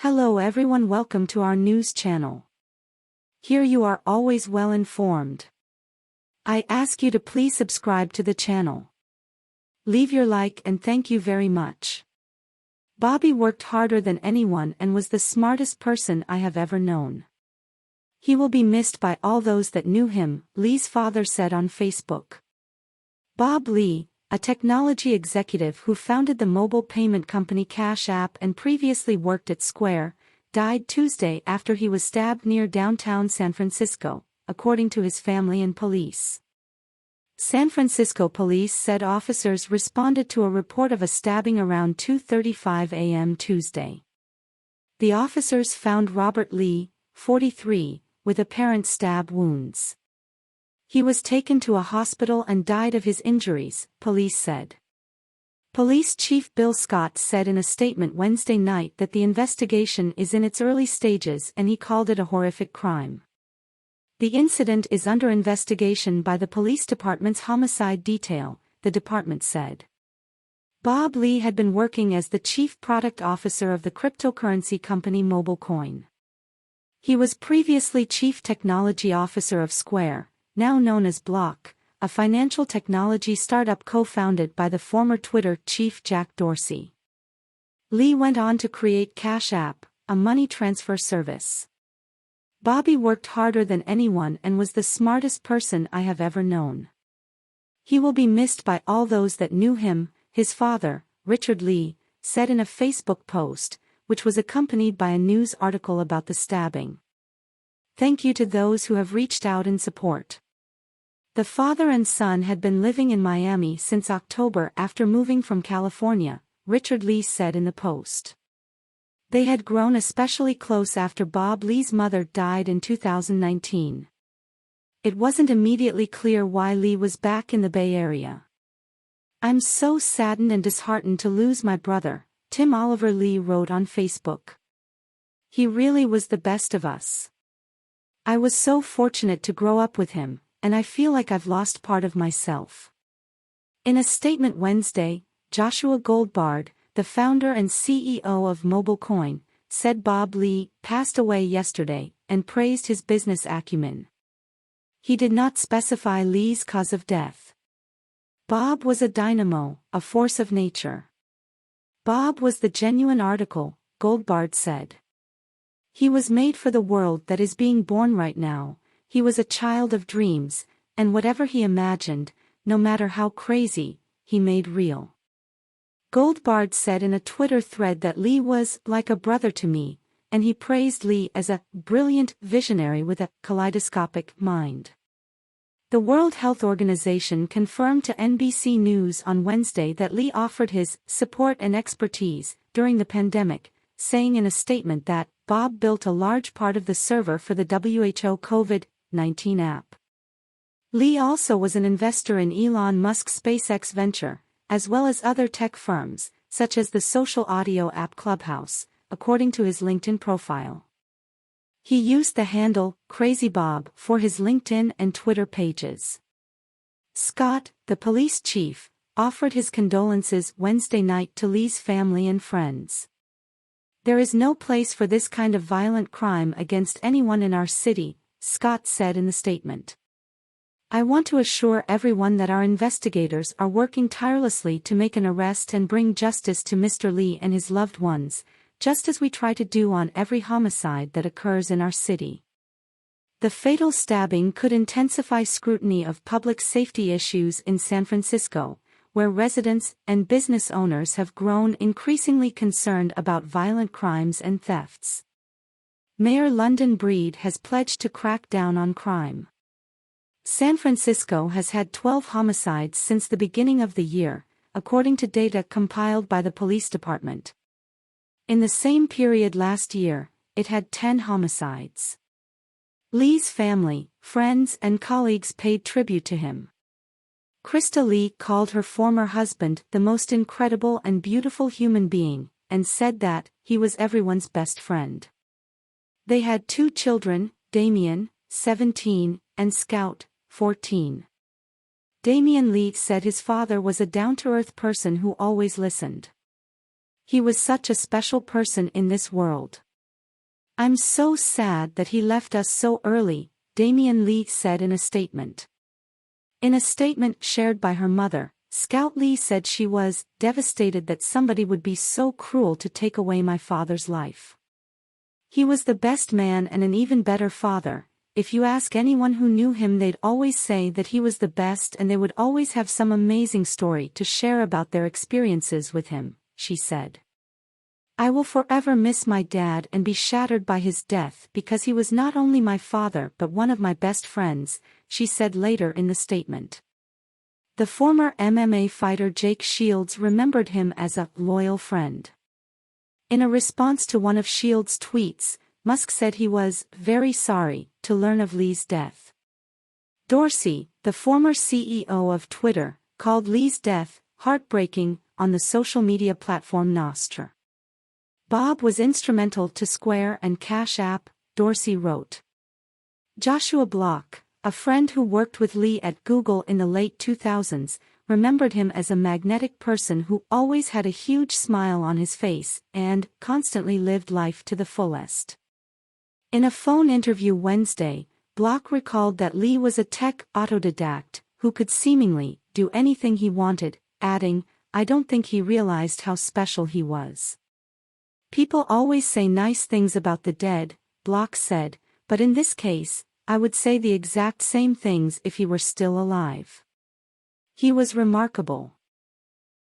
Hello everyone, welcome to our news channel. Here you are always well informed. I ask you to please subscribe to the channel. Leave your like and thank you very much. Bobby worked harder than anyone and was the smartest person I have ever known. He will be missed by all those that knew him, Lee's father said on Facebook. Bob Lee, a technology executive who founded the mobile payment company Cash App and previously worked at Square, died Tuesday after he was stabbed near downtown San Francisco, according to his family and police. San Francisco police said officers responded to a report of a stabbing around 2:35 a.m. Tuesday. The officers found Robert Lee, 43, with apparent stab wounds. He was taken to a hospital and died of his injuries, police said. Police Chief Bill Scott said in a statement Wednesday night that the investigation is in its early stages and he called it a horrific crime. The incident is under investigation by the police department's homicide detail, the department said. Bob Lee had been working as the chief product officer of the cryptocurrency company MobileCoin. He was previously chief technology officer of Square, now known as Block, a financial technology startup co-founded by the former Twitter chief Jack Dorsey. Lee went on to create Cash App, a money transfer service. Bobby worked harder than anyone and was the smartest person I have ever known. He will be missed by all those that knew him, his father, Richard Lee, said in a Facebook post, which was accompanied by a news article about the stabbing. Thank you to those who have reached out in support. The father and son had been living in Miami since October after moving from California, Richard Lee said in the post. They had grown especially close after Bob Lee's mother died in 2019. It wasn't immediately clear why Lee was back in the Bay Area. I'm so saddened and disheartened to lose my brother, Tim Oliver Lee wrote on Facebook. He really was the best of us. I was so fortunate to grow up with him, and I feel like I've lost part of myself. In a statement Wednesday, Joshua Goldbard, the founder and CEO of MobileCoin, said Bob Lee passed away yesterday and praised his business acumen. He did not specify Lee's cause of death. Bob was a dynamo, a force of nature. Bob was the genuine article, Goldbard said. He was made for the world that is being born right now. He was a child of dreams, and whatever he imagined, no matter how crazy, he made real. Goldbard said in a Twitter thread that Lee was like a brother to me, and he praised Lee as a brilliant visionary with a kaleidoscopic mind. The World Health Organization confirmed to NBC News on Wednesday that Lee offered his support and expertise during the pandemic, saying in a statement that Bob built a large part of the server for the WHO COVID-19 app. Lee also was an investor in Elon Musk's SpaceX venture, as well as other tech firms, such as the social audio app Clubhouse, according to his LinkedIn profile. He used the handle Crazy Bob for his LinkedIn and Twitter pages. Scott, the police chief, offered his condolences Wednesday night to Lee's family and friends. There is no place for this kind of violent crime against anyone in our city, Scott said in the statement. I want to assure everyone that our investigators are working tirelessly to make an arrest and bring justice to Mr. Lee and his loved ones, just as we try to do on every homicide that occurs in our city. The fatal stabbing could intensify scrutiny of public safety issues in San Francisco, where residents and business owners have grown increasingly concerned about violent crimes and thefts. Mayor London Breed has pledged to crack down on crime. San Francisco has had 12 homicides since the beginning of the year, according to data compiled by the police department. In the same period last year, it had 10 homicides. Lee's family, friends and colleagues paid tribute to him. Krista Lee called her former husband the most incredible and beautiful human being, and said that he was everyone's best friend. They had 2 children, Damien, 17, and Scout, 14. Damien Lee said his father was a down-to-earth person who always listened. He was such a special person in this world. "I'm so sad that he left us so early," Damian Lee said in a statement. In a statement shared by her mother, Scout Lee said she was devastated that somebody would be so cruel to take away my father's life. "He was the best man and an even better father. If you ask anyone who knew him, they'd always say that he was the best, and they would always have some amazing story to share about their experiences with him," she said. "I will forever miss my dad and be shattered by his death because he was not only my father but one of my best friends," she said later in the statement. The former MMA fighter Jake Shields remembered him as a loyal friend. In a response to one of Shields' tweets, Musk said he was very sorry to learn of Lee's death. Dorsey, the former CEO of Twitter, called Lee's death heartbreaking on the social media platform Nostr. "Bob was instrumental to Square and Cash App," Dorsey wrote. Joshua Block, a friend who worked with Lee at Google in the late 2000s, remembered him as a magnetic person who always had a huge smile on his face and constantly lived life to the fullest. In a phone interview Wednesday, Block recalled that Lee was a tech autodidact who could seemingly do anything he wanted, adding, "I don't think he realized how special he was." "People always say nice things about the dead," Block said, "but in this case, I would say the exact same things if he were still alive. He was remarkable."